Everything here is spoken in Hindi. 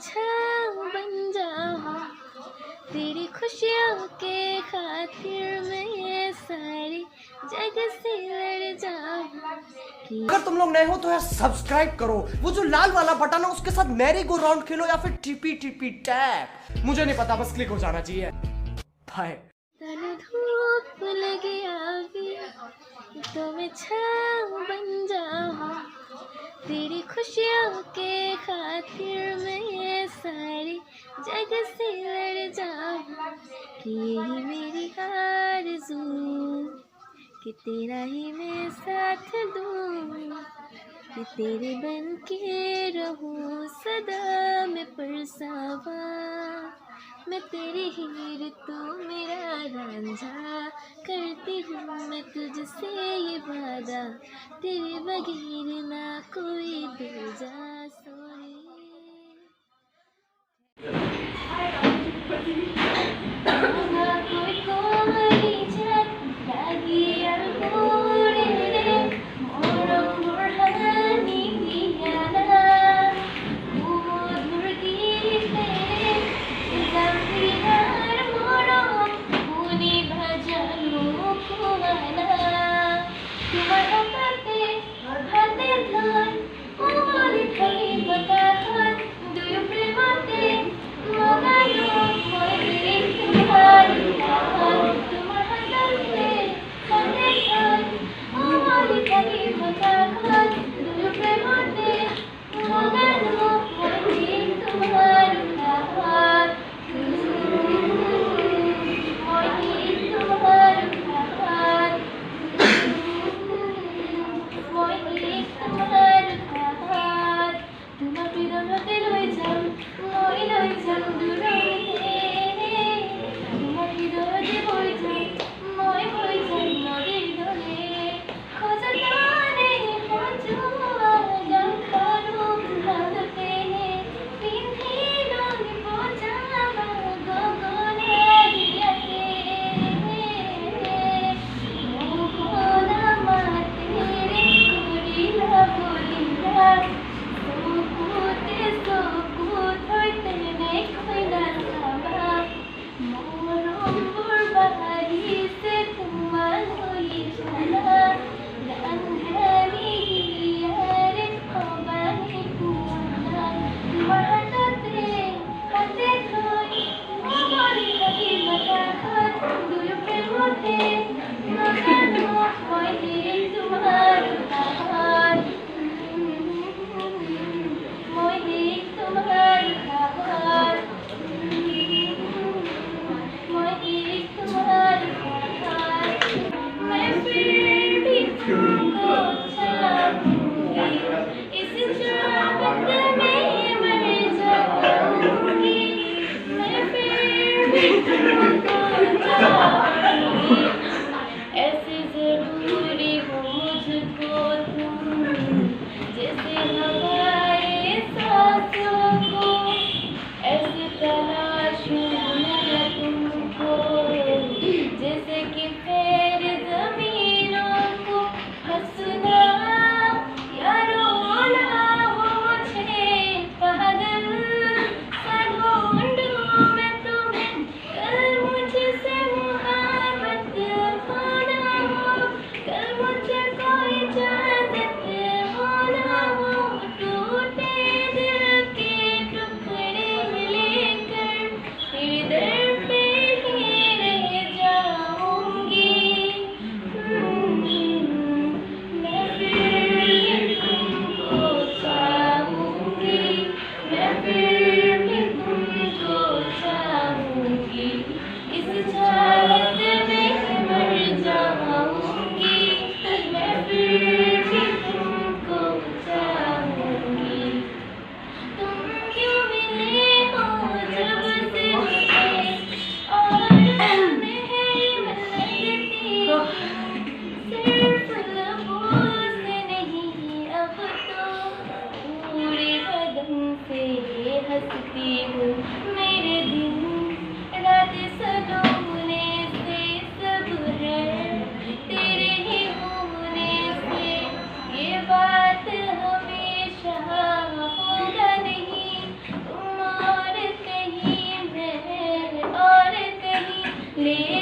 छाँव बन जाऊँ, तेरी खुशियों के खातिर मैं ये सारी जग से लड़ जाऊँ। अगर तुम लोग नए हो तो यार सब्सक्राइब करो, वो जो लाल वाला बटन है उसके साथ मैरी गो राउंड खेलो या फिर टीपी टीपी टैप, मुझे नहीं पता, बस क्लिक हो जाना चाहिए। बाय। तन धूप लगी आवी तो मैं छाँव बन जाऊँ, तेरी खुशियों के खातिर मैं ये सारी जग से लड़ जाऊँ। कि यही मेरी आरज़ू कि तेरा ही मैं साथ दूँ, कि तेरे बन के रहूँ सदा मैं परसावा। मैं तेरी हीर तू मेरा रांझा, करती हूँ मैं तुझसे ये वादा, तेरे बगैर ना कोई दूजा सोनी। कोई कोई जत lagi al-murire morong burhani diyana umud murgite zambinar morong uni bhajalu kuwana tumar hate dhar umali thai batahan duyu premate mogayo moire tumar tumar hate dhar umali thai batahan duyu premate mogayo moire tumar moire ऐसे जरूरी हो मुझको तुम जैसे हवाए सांसों को, ऐसे तलाशूं मैं तुमको जैसे कि पैर जमीनों को। हंसना या रोना हो मुझे पागल सा ढूंढूं मैं तुम्हें, कल मुझसे मुहाबत होना हो, कल मुझे कोई इजाजत होना हो, टूटे दिल के टुकड़े लेकर तेरे दर पे ही रह जाऊंगी। मैं फिर तुमको चाहूंगी, मैं फिर भी तुमको चाहूंगी, इस चाहत में मर जाऊंगी, मैं फिर भी तुमको चाहूंगी। तुम क्यों मिले हो जब से मुझे और नहीं मिलती, सिर्फ लबों से नहीं अब तो पूरे बदन से हंसती हूँ। मेरे दिन रात सलोने से सब है तेरे ही होने से, ये बात हमेशा होगा नहीं, तुम ले